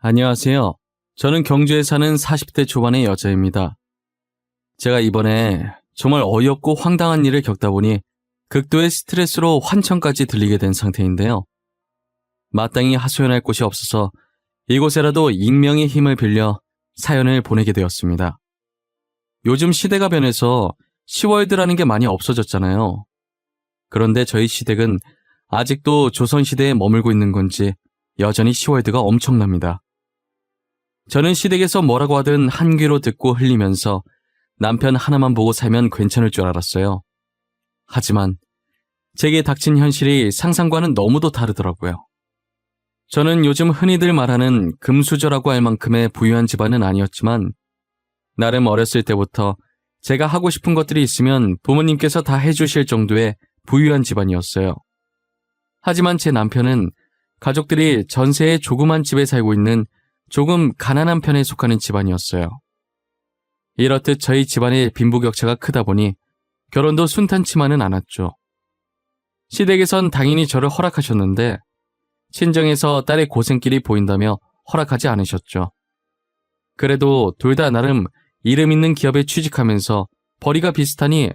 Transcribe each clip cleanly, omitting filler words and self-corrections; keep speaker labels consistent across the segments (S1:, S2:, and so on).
S1: 안녕하세요. 저는 경주에 사는 40대 초반의 여자입니다. 제가 이번에 정말 어이없고 황당한 일을 겪다 보니 극도의 스트레스로 환청까지 들리게 된 상태인데요. 마땅히 하소연할 곳이 없어서 이곳에라도 익명의 힘을 빌려 사연을 보내게 되었습니다. 요즘 시대가 변해서 시월드라는 게 많이 없어졌잖아요. 그런데 저희 시댁은 아직도 조선시대에 머물고 있는 건지 여전히 시월드가 엄청납니다. 저는 시댁에서 뭐라고 하든 한 귀로 듣고 흘리면서 남편 하나만 보고 살면 괜찮을 줄 알았어요. 하지만 제게 닥친 현실이 상상과는 너무도 다르더라고요. 저는 요즘 흔히들 말하는 금수저라고 할 만큼의 부유한 집안은 아니었지만 나름 어렸을 때부터 제가 하고 싶은 것들이 있으면 부모님께서 다 해주실 정도의 부유한 집안이었어요. 하지만 제 남편은 가족들이 전세의 조그만 집에 살고 있는 조금 가난한 편에 속하는 집안이었어요. 이렇듯 저희 집안의 빈부격차가 크다 보니 결혼도 순탄치만은 않았죠. 시댁에선 당연히 저를 허락하셨는데 친정에서 딸의 고생길이 보인다며 허락하지 않으셨죠. 그래도 둘 다 나름 이름 있는 기업에 취직하면서 벌이가 비슷하니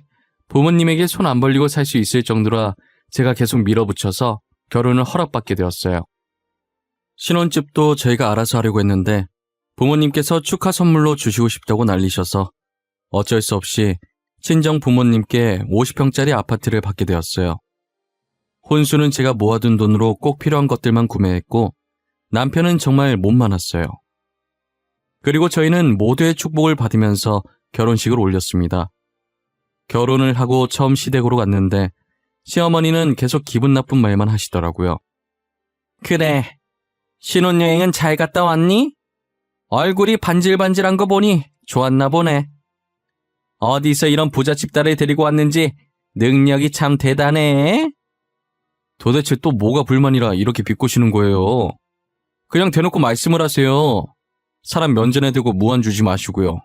S1: 부모님에게 손 안 벌리고 살 수 있을 정도라 제가 계속 밀어붙여서 결혼을 허락받게 되었어요. 신혼집도 저희가 알아서 하려고 했는데 부모님께서 축하 선물로 주시고 싶다고 난리셔서 어쩔 수 없이 친정 부모님께 50평짜리 아파트를 받게 되었어요. 혼수는 제가 모아둔 돈으로 꼭 필요한 것들만 구매했고 남편은 정말 못 많았어요. 그리고 저희는 모두의 축복을 받으면서 결혼식을 올렸습니다. 결혼을 하고 처음 시댁으로 갔는데 시어머니는 계속 기분 나쁜 말만 하시더라고요. 그래, 신혼여행은 잘 갔다 왔니? 얼굴이 반질반질한 거 보니 좋았나 보네. 어디서 이런 부잣집 딸을 데리고 왔는지 능력이 참 대단해. 도대체 또 뭐가 불만이라 이렇게 비꼬시는 거예요? 그냥 대놓고 말씀을 하세요. 사람 면전에 대고 무안 주지 마시고요.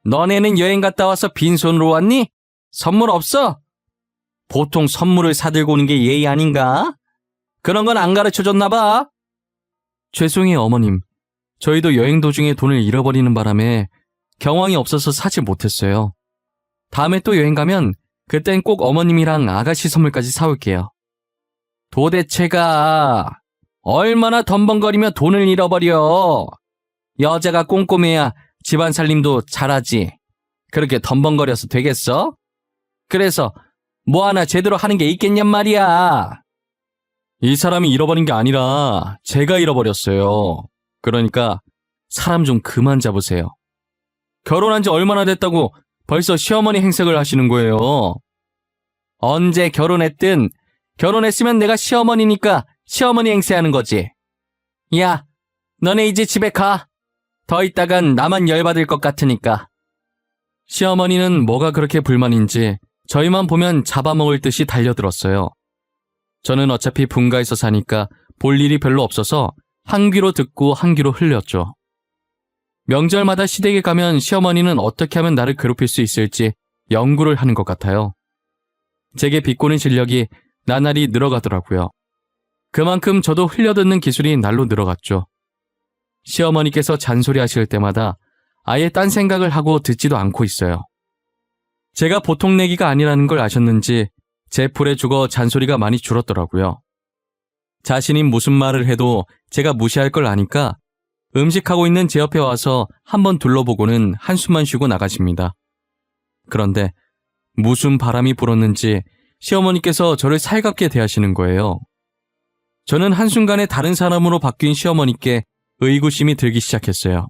S1: 너네는 여행 갔다 와서 빈손으로 왔니? 선물 없어? 보통 선물을 사들고 오는 게 예의 아닌가? 그런 건 안 가르쳐줬나 봐. 죄송해요, 어머님. 저희도 여행 도중에 돈을 잃어버리는 바람에 경황이 없어서 사지 못했어요. 다음에 또 여행 가면 그땐 꼭 어머님이랑 아가씨 선물까지 사올게요. 도대체가 얼마나 덤벙거리며 돈을 잃어버려. 여자가 꼼꼼해야 집안 살림도 잘하지. 그렇게 덤벙거려서 되겠어? 그래서 뭐 하나 제대로 하는 게 있겠냔 말이야. 이 사람이 잃어버린 게 아니라 제가 잃어버렸어요. 그러니까 사람 좀 그만 잡으세요. 결혼한 지 얼마나 됐다고 벌써 시어머니 행색을 하시는 거예요. 언제 결혼했든 결혼했으면 내가 시어머니니까 시어머니 행세하는 거지. 야, 너네 이제 집에 가. 더 있다간 나만 열받을 것 같으니까. 시어머니는 뭐가 그렇게 불만인지 저희만 보면 잡아먹을 듯이 달려들었어요. 저는 어차피 분가에서 사니까 볼 일이 별로 없어서 한 귀로 듣고 한 귀로 흘렸죠. 명절마다 시댁에 가면 시어머니는 어떻게 하면 나를 괴롭힐 수 있을지 연구를 하는 것 같아요. 제게 비꼬는 실력이 나날이 늘어가더라고요. 그만큼 저도 흘려듣는 기술이 날로 늘어갔죠. 시어머니께서 잔소리하실 때마다 아예 딴 생각을 하고 듣지도 않고 있어요. 제가 보통 내기가 아니라는 걸 아셨는지 제 풀에 죽어 잔소리가 많이 줄었더라고요. 자신이 무슨 말을 해도 제가 무시할 걸 아니까 음식하고 있는 제 옆에 와서 한번 둘러보고는 한숨만 쉬고 나가십니다. 그런데 무슨 바람이 불었는지 시어머니께서 저를 살갑게 대하시는 거예요. 저는 한순간에 다른 사람으로 바뀐 시어머니께 의구심이 들기 시작했어요.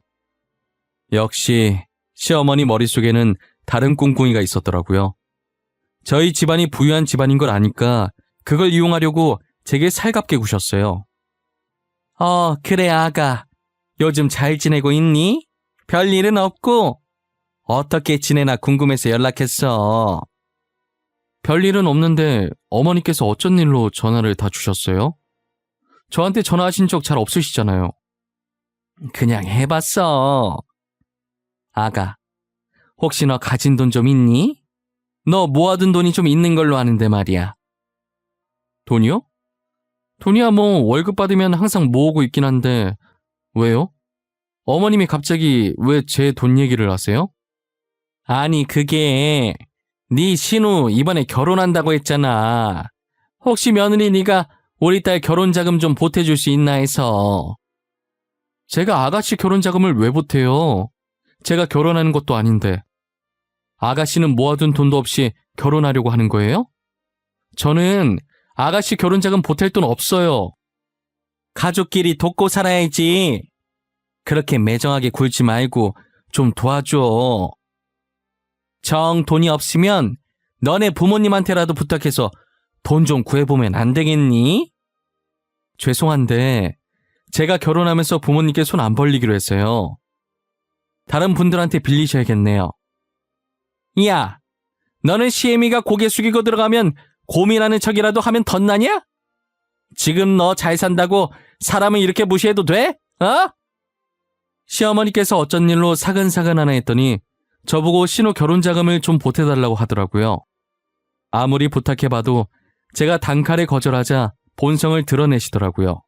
S1: 역시 시어머니 머릿속에는 다른 꿍꿍이가 있었더라고요. 저희 집안이 부유한 집안인 걸 아니까 그걸 이용하려고 제게 살갑게 구셨어요. 그래 아가. 요즘 잘 지내고 있니? 별일은 없고? 어떻게 지내나 궁금해서 연락했어. 별일은 없는데 어머니께서 어쩐 일로 전화를 다 주셨어요? 저한테 전화하신 적 잘 없으시잖아요. 그냥 해봤어. 아가, 혹시 너 가진 돈 좀 있니? 너 모아둔 돈이 좀 있는 걸로 아는데 말이야. 돈이요? 돈이야 뭐 월급 받으면 항상 모으고 있긴 한데 왜요? 어머님이 갑자기 왜 제 돈 얘기를 하세요? 아니, 그게 네 신우 이번에 결혼한다고 했잖아. 혹시 며느리 네가 우리 딸 결혼자금 좀 보태줄 수 있나 해서. 제가 아가씨 결혼자금을 왜 보태요? 제가 결혼하는 것도 아닌데. 아가씨는 모아둔 돈도 없이 결혼하려고 하는 거예요? 저는 아가씨 결혼자금 보탤 돈 없어요. 가족끼리 돕고 살아야지. 그렇게 매정하게 굴지 말고 좀 도와줘. 정 돈이 없으면 너네 부모님한테라도 부탁해서 돈 좀 구해보면 안 되겠니? 죄송한데 제가 결혼하면서 부모님께 손 안 벌리기로 했어요. 다른 분들한테 빌리셔야겠네요. 야, 너는 시애미가 고개 숙이고 들어가면 고민하는 척이라도 하면 덧나냐? 지금 너 잘 산다고 사람을 이렇게 무시해도 돼? 어? 시어머니께서 어쩐 일로 사근사근 하나 했더니 저보고 신우 결혼자금을 좀 보태달라고 하더라고요. 아무리 부탁해봐도 제가 단칼에 거절하자 본성을 드러내시더라고요.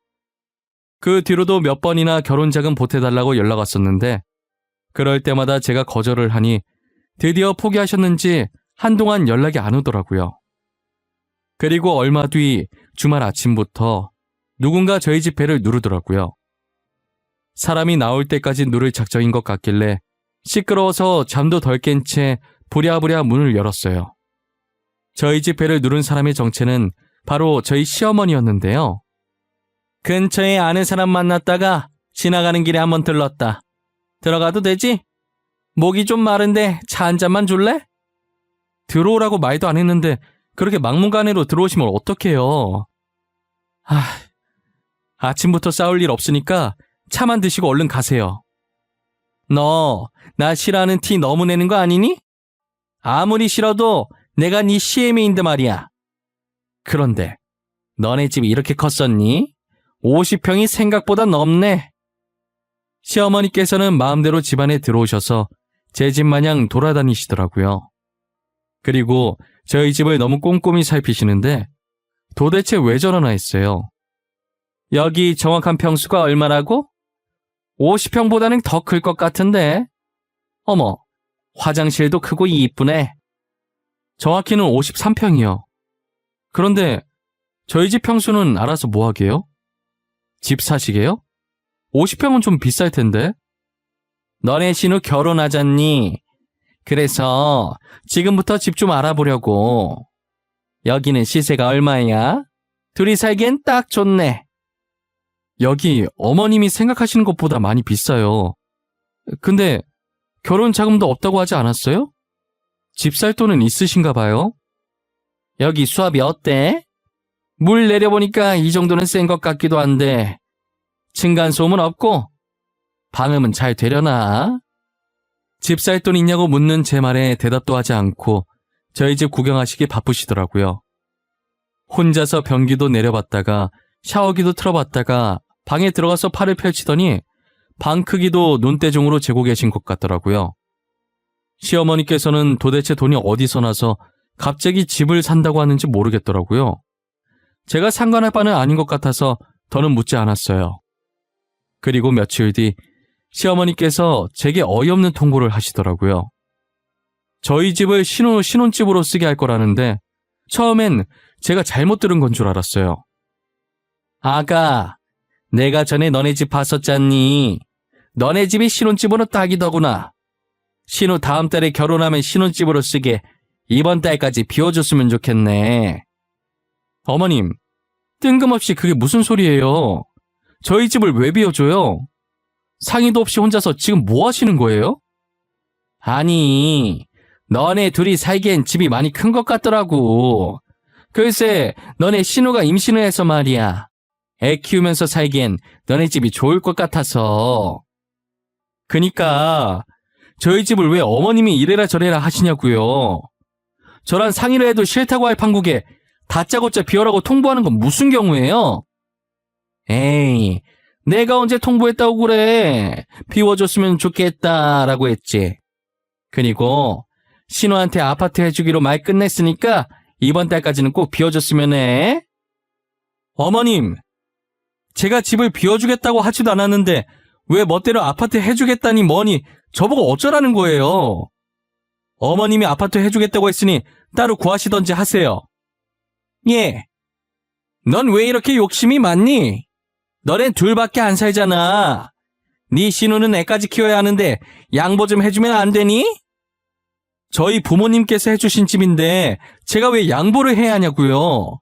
S1: 그 뒤로도 몇 번이나 결혼자금 보태달라고 연락 왔었는데 그럴 때마다 제가 거절을 하니 드디어 포기하셨는지 한동안 연락이 안 오더라고요. 그리고 얼마 뒤 주말 아침부터 누군가 저희 집 배를 누르더라고요. 사람이 나올 때까지 누를 작정인 것 같길래 시끄러워서 잠도 덜 깬 채 부랴부랴 문을 열었어요. 저희 집 배를 누른 사람의 정체는 바로 저희 시어머니였는데요. 근처에 아는 사람 만났다가 지나가는 길에 한번 들렀다. 들어가도 되지? 목이 좀 마른데 차 한 잔만 줄래? 들어오라고 말도 안 했는데 그렇게 막무가내로 들어오시면 어떡해요. 아침부터 싸울 일 없으니까 차만 드시고 얼른 가세요. 너 나 싫어하는 티 너무 내는 거 아니니? 아무리 싫어도 내가 네 시애미인데 말이야. 그런데 너네 집이 이렇게 컸었니? 50평이 생각보다 넓네. 시어머니께서는 마음대로 집안에 들어오셔서 제 집 마냥 돌아다니시더라고요. 그리고 저희 집을 너무 꼼꼼히 살피시는데 도대체 왜 저러나 했어요. 여기 정확한 평수가 얼마라고? 50평보다는 더 클 것 같은데. 어머, 화장실도 크고 이쁘네. 정확히는 53평이요. 그런데 저희 집 평수는 알아서 뭐 하게요? 집 사시게요? 50평은 좀 비쌀 텐데. 너네 신우 결혼하잖니? 그래서 지금부터 집 좀 알아보려고. 여기는 시세가 얼마야? 둘이 살기엔 딱 좋네. 여기 어머님이 생각하시는 것보다 많이 비싸요. 근데 결혼 자금도 없다고 하지 않았어요? 집 살 돈은 있으신가 봐요. 여기 수압이 어때? 물 내려보니까 이 정도는 센 것 같기도 한데 층간소음은 없고 방음은 잘 되려나? 집 살 돈 있냐고 묻는 제 말에 대답도 하지 않고 저희 집 구경하시기 바쁘시더라고요. 혼자서 변기도 내려봤다가 샤워기도 틀어봤다가 방에 들어가서 팔을 펼치더니 방 크기도 눈대중으로 재고 계신 것 같더라고요. 시어머니께서는 도대체 돈이 어디서 나서 갑자기 집을 산다고 하는지 모르겠더라고요. 제가 상관할 바는 아닌 것 같아서 더는 묻지 않았어요. 그리고 며칠 뒤 시어머니께서 제게 어이없는 통보를 하시더라고요. 저희 집을 신혼집으로 쓰게 할 거라는데 처음엔 제가 잘못 들은 건 줄 알았어요. 아가, 내가 전에 너네 집 봤었잖니. 너네 집이 신혼집으로 딱이더구나. 신우 다음 달에 결혼하면 신혼집으로 쓰게 이번 달까지 비워줬으면 좋겠네. 어머님, 뜬금없이 그게 무슨 소리예요? 저희 집을 왜 비워줘요? 상의도 없이 혼자서 지금 뭐 하시는 거예요? 아니, 너네 둘이 살기엔 집이 많이 큰 것 같더라고. 글쎄, 너네 신우가 임신을 해서 말이야. 애 키우면서 살기엔 너네 집이 좋을 것 같아서. 그니까 저희 집을 왜 어머님이 이래라 저래라 하시냐고요. 저랑 상의를 해도 싫다고 할 판국에 다짜고짜 비워라고 통보하는 건 무슨 경우예요? 에이, 내가 언제 통보했다고 그래. 비워줬으면 좋겠다라고 했지. 그리고 신우한테 아파트 해주기로 말 끝냈으니까 이번 달까지는 꼭 비워줬으면 해. 어머님, 제가 집을 비워주겠다고 하지도 않았는데 왜 멋대로 아파트 해주겠다니 뭐니 저보고 어쩌라는 거예요. 어머님이 아파트 해주겠다고 했으니 따로 구하시던지 하세요. 예. 넌 왜 이렇게 욕심이 많니? 너넨 둘밖에 안 살잖아. 네 신우는 애까지 키워야 하는데 양보 좀 해주면 안 되니? 저희 부모님께서 해주신 집인데 제가 왜 양보를 해야 하냐고요.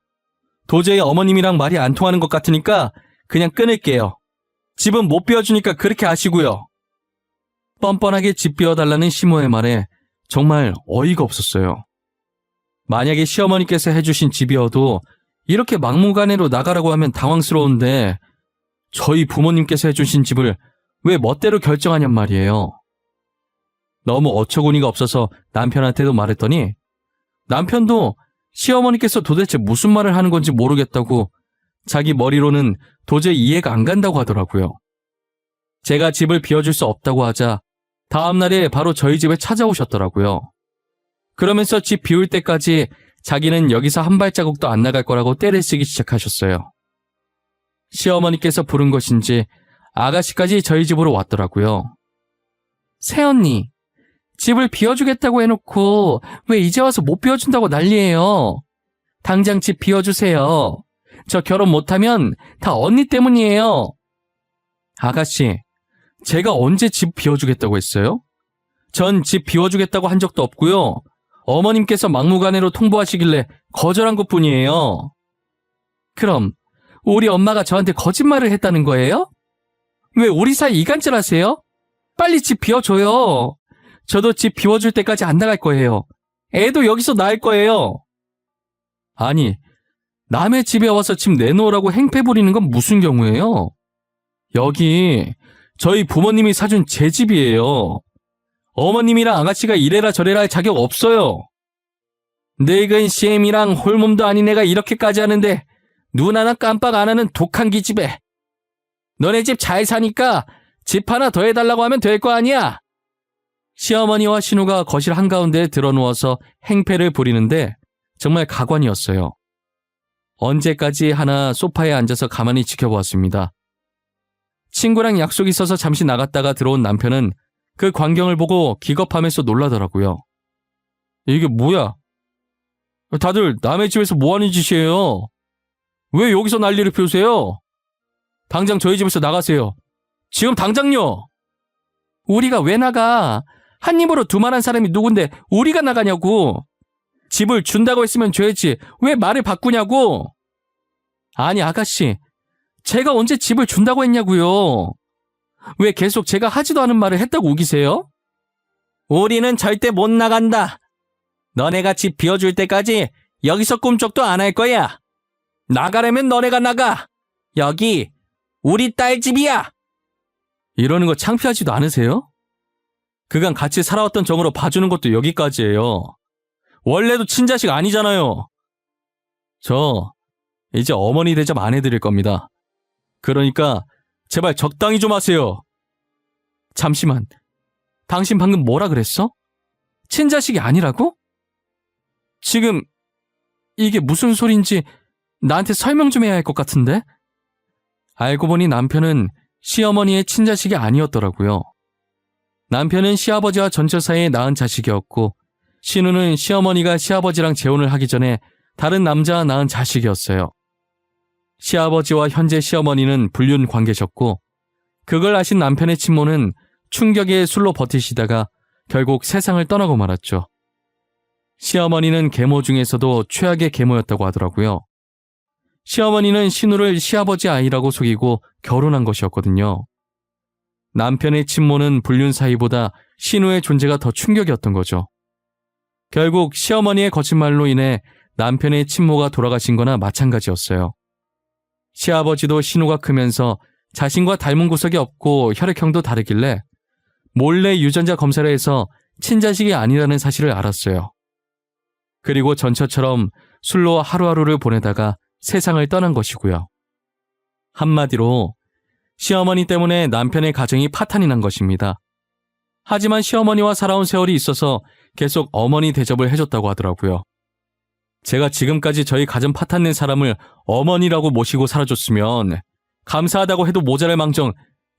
S1: 도저히 어머님이랑 말이 안 통하는 것 같으니까 그냥 끊을게요. 집은 못 비워주니까 그렇게 하시고요. 뻔뻔하게 집 비워달라는 시모의 말에 정말 어이가 없었어요. 만약에 시어머니께서 해주신 집이어도 이렇게 막무가내로 나가라고 하면 당황스러운데 저희 부모님께서 해주신 집을 왜 멋대로 결정하냔 말이에요. 너무 어처구니가 없어서 남편한테도 말했더니 남편도 시어머니께서 도대체 무슨 말을 하는 건지 모르겠다고 자기 머리로는 도저히 이해가 안 간다고 하더라고요. 제가 집을 비워줄 수 없다고 하자 다음 날에 바로 저희 집에 찾아오셨더라고요. 그러면서 집 비울 때까지 자기는 여기서 한 발자국도 안 나갈 거라고 떼를 쓰기 시작하셨어요. 시어머니께서 부른 것인지 아가씨까지 저희 집으로 왔더라고요. 새언니, 집을 비워주겠다고 해놓고 왜 이제 와서 못 비워준다고 난리예요. 당장 집 비워주세요. 저 결혼 못하면 다 언니 때문이에요. 아가씨, 제가 언제 집 비워주겠다고 했어요? 전 집 비워주겠다고 한 적도 없고요. 어머님께서 막무가내로 통보하시길래 거절한 것뿐이에요. 그럼 우리 엄마가 저한테 거짓말을 했다는 거예요? 왜 우리 사이 이간질하세요? 빨리 집 비워줘요. 저도 집 비워줄 때까지 안 나갈 거예요. 애도 여기서 낳을 거예요. 아니, 남의 집에 와서 집 내놓으라고 행패 부리는 건 무슨 경우예요? 여기 저희 부모님이 사준 제 집이에요. 어머님이랑 아가씨가 이래라 저래라 할 자격 없어요. 늙은 CM이랑 홀몸도 아닌 애가 이렇게까지 하는데 눈 하나 깜빡 안 하는 독한 기집애. 너네 집 잘 사니까 집 하나 더 해달라고 하면 될 거 아니야. 시어머니와 신우가 거실 한가운데에 드러누워서 행패를 부리는데 정말 가관이었어요. 언제까지 하나 소파에 앉아서 가만히 지켜보았습니다. 친구랑 약속이 있어서 잠시 나갔다가 들어온 남편은 그 광경을 보고 기겁하면서 놀라더라고요. 이게 뭐야? 다들 남의 집에서 뭐하는 짓이에요? 왜 여기서 난리를 피우세요? 당장 저희 집에서 나가세요. 지금 당장요. 우리가 왜 나가? 한 입으로 두말한 사람이 누군데 우리가 나가냐고. 집을 준다고 했으면 줘야지. 왜 말을 바꾸냐고. 아니 아가씨, 제가 언제 집을 준다고 했냐고요. 왜 계속 제가 하지도 않은 말을 했다고 우기세요? 우리는 절대 못 나간다. 너네가 집 비워줄 때까지 여기서 꿈쩍도 안 할 거야. 나가려면 너네가 나가. 여기 우리 딸 집이야. 이러는 거 창피하지도 않으세요? 그간 같이 살아왔던 정으로 봐주는 것도 여기까지예요. 원래도 친자식 아니잖아요. 저 이제 어머니 대접 안 해드릴 겁니다. 그러니까 제발 적당히 좀 하세요. 잠시만, 당신 방금 뭐라 그랬어? 친자식이 아니라고? 지금 이게 무슨 소린지 나한테 설명 좀 해야 할 것 같은데? 알고 보니 남편은 시어머니의 친자식이 아니었더라고요. 남편은 시아버지와 전처 사이에 낳은 자식이었고 신우는 시어머니가 시아버지랑 재혼을 하기 전에 다른 남자와 낳은 자식이었어요. 시아버지와 현재 시어머니는 불륜 관계셨고 그걸 아신 남편의 친모는 충격에 술로 버티시다가 결국 세상을 떠나고 말았죠. 시어머니는 계모 중에서도 최악의 계모였다고 하더라고요. 시어머니는 신우를 시아버지 아이라고 속이고 결혼한 것이었거든요. 남편의 친모는 불륜 사이보다 신우의 존재가 더 충격이었던 거죠. 결국 시어머니의 거짓말로 인해 남편의 친모가 돌아가신 거나 마찬가지였어요. 시아버지도 신우가 크면서 자신과 닮은 구석이 없고 혈액형도 다르길래 몰래 유전자 검사를 해서 친자식이 아니라는 사실을 알았어요. 그리고 전처처럼 술로 하루하루를 보내다가 세상을 떠난 것이고요. 한마디로 시어머니 때문에 남편의 가정이 파탄이 난 것입니다. 하지만 시어머니와 살아온 세월이 있어서 계속 어머니 대접을 해줬다고 하더라고요. 제가 지금까지 저희 가정 파탄낸 사람을 어머니라고 모시고 살아줬으면 감사하다고 해도 모자랄 망정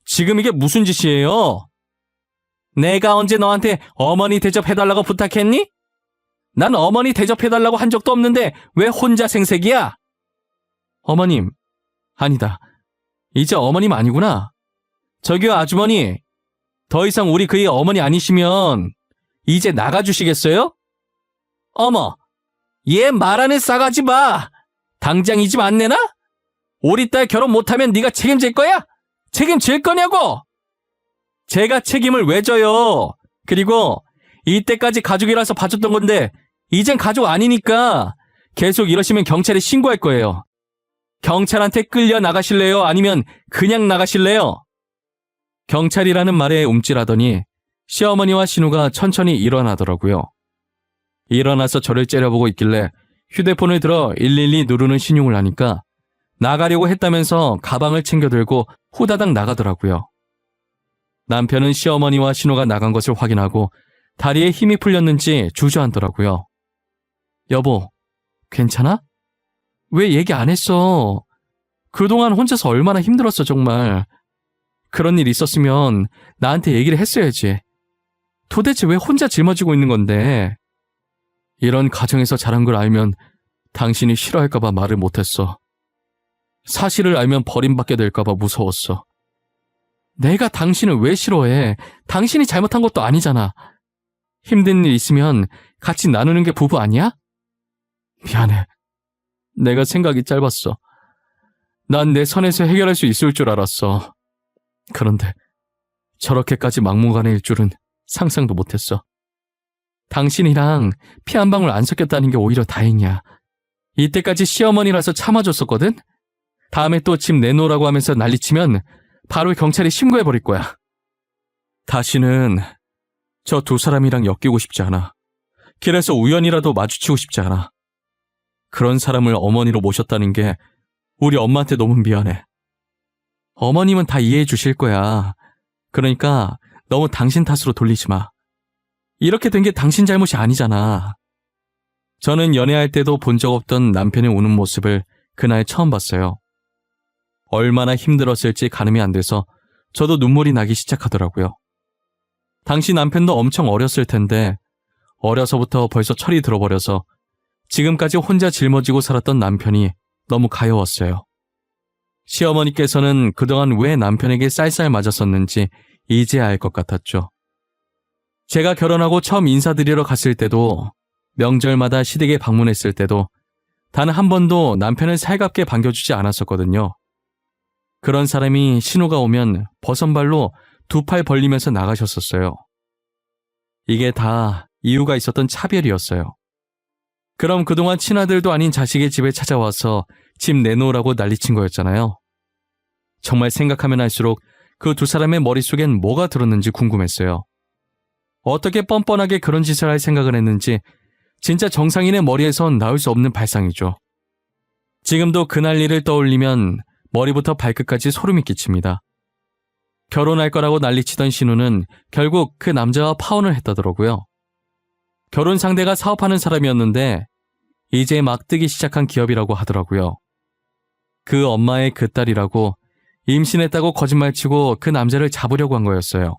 S1: 지금 이게 무슨 짓이에요? 내가 언제 너한테 어머니 대접해달라고 부탁했니? 난 어머니 대접해달라고 한 적도 없는데 왜 혼자 생색이야? 어머님, 아니다. 이제 어머님 아니구나. 저기요, 아주머니. 더 이상 우리 그의 어머니 아니시면 이제 나가주시겠어요? 어머, 얘 말하는 싸가지 봐. 당장 이 집 안 내놔? 우리 딸 결혼 못하면 네가 책임질 거야? 책임질 거냐고? 제가 책임을 왜 져요? 그리고 이때까지 가족이라서 봐줬던 건데 이젠 가족 아니니까 계속 이러시면 경찰에 신고할 거예요. 경찰한테 끌려 나가실래요? 아니면 그냥 나가실래요? 경찰이라는 말에 움찔하더니 시어머니와 신우가 천천히 일어나더라고요. 일어나서 저를 째려보고 있길래 휴대폰을 들어 112 누르는 신용을 하니까 나가려고 했다면서 가방을 챙겨 들고 후다닥 나가더라고요. 남편은 시어머니와 신우가 나간 것을 확인하고 다리에 힘이 풀렸는지 주저앉더라고요. 여보, 괜찮아? 왜 얘기 안 했어? 그동안 혼자서 얼마나 힘들었어 정말. 그런 일 있었으면 나한테 얘기를 했어야지. 도대체 왜 혼자 짊어지고 있는 건데? 이런 가정에서 자란 걸 알면 당신이 싫어할까봐 말을 못했어. 사실을 알면 버림받게 될까봐 무서웠어. 내가 당신을 왜 싫어해? 당신이 잘못한 것도 아니잖아. 힘든 일 있으면 같이 나누는 게 부부 아니야? 미안해. 내가 생각이 짧았어. 난 내 선에서 해결할 수 있을 줄 알았어. 그런데 저렇게까지 막무가내일 줄은 상상도 못했어. 당신이랑 피 한 방울 안 섞였다는 게 오히려 다행이야. 이때까지 시어머니라서 참아줬었거든? 다음에 또 집 내놓으라고 하면서 난리치면 바로 경찰에 신고해버릴 거야. 다시는 저 두 사람이랑 엮이고 싶지 않아. 길에서 우연이라도 마주치고 싶지 않아. 그런 사람을 어머니로 모셨다는 게 우리 엄마한테 너무 미안해. 어머님은 다 이해해 주실 거야. 그러니까 너무 당신 탓으로 돌리지 마. 이렇게 된 게 당신 잘못이 아니잖아. 저는 연애할 때도 본 적 없던 남편이 우는 모습을 그날 처음 봤어요. 얼마나 힘들었을지 가늠이 안 돼서 저도 눈물이 나기 시작하더라고요. 당시 남편도 엄청 어렸을 텐데 어려서부터 벌써 철이 들어버려서 지금까지 혼자 짊어지고 살았던 남편이 너무 가여웠어요. 시어머니께서는 그동안 왜 남편에게 쌀쌀 맞았었는지 이제야 알 것 같았죠. 제가 결혼하고 처음 인사드리러 갔을 때도 명절마다 시댁에 방문했을 때도 단 한 번도 남편을 살갑게 반겨주지 않았었거든요. 그런 사람이 신우가 오면 버선발로 두 팔 벌리면서 나가셨었어요. 이게 다 이유가 있었던 차별이었어요. 그럼 그동안 친아들도 아닌 자식의 집에 찾아와서 집 내놓으라고 난리친 거였잖아요. 정말 생각하면 할수록 그 두 사람의 머릿속엔 뭐가 들었는지 궁금했어요. 어떻게 뻔뻔하게 그런 짓을 할 생각을 했는지 진짜 정상인의 머리에선 나올 수 없는 발상이죠. 지금도 그날 일을 떠올리면 머리부터 발끝까지 소름이 끼칩니다. 결혼할 거라고 난리치던 신우는 결국 그 남자와 파혼을 했다더라고요. 결혼 상대가 사업하는 사람이었는데 이제 막 뜨기 시작한 기업이라고 하더라고요. 그 엄마의 그 딸이라고 임신했다고 거짓말치고 그 남자를 잡으려고 한 거였어요.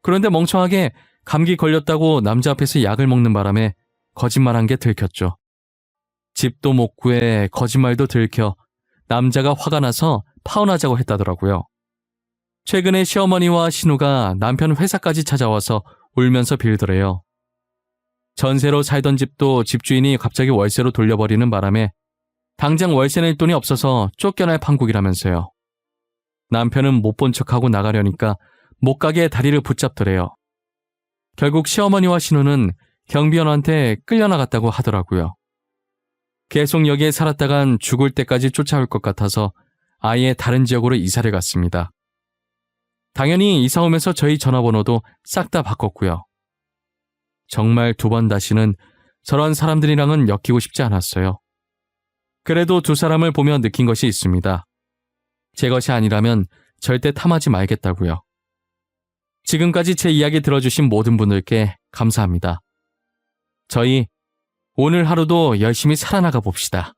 S1: 그런데 멍청하게 감기 걸렸다고 남자 앞에서 약을 먹는 바람에 거짓말한 게 들켰죠. 집도 못 구해 거짓말도 들켜 남자가 화가 나서 파혼하자고 했다더라고요. 최근에 시어머니와 신우가 남편 회사까지 찾아와서 울면서 빌더래요. 전세로 살던 집도 집주인이 갑자기 월세로 돌려버리는 바람에 당장 월세 낼 돈이 없어서 쫓겨날 판국이라면서요. 남편은 못 본 척하고 나가려니까 못 가게 다리를 붙잡더래요. 결국 시어머니와 신우는 경비원한테 끌려나갔다고 하더라고요. 계속 여기에 살았다간 죽을 때까지 쫓아올 것 같아서 아예 다른 지역으로 이사를 갔습니다. 당연히 이사 오면서 저희 전화번호도 싹 다 바꿨고요. 정말 두 번 다시는 저런 사람들이랑은 엮이고 싶지 않았어요. 그래도 두 사람을 보며 느낀 것이 있습니다. 제 것이 아니라면 절대 탐하지 말겠다고요. 지금까지 제 이야기 들어주신 모든 분들께 감사합니다. 저희 오늘 하루도 열심히 살아나가 봅시다.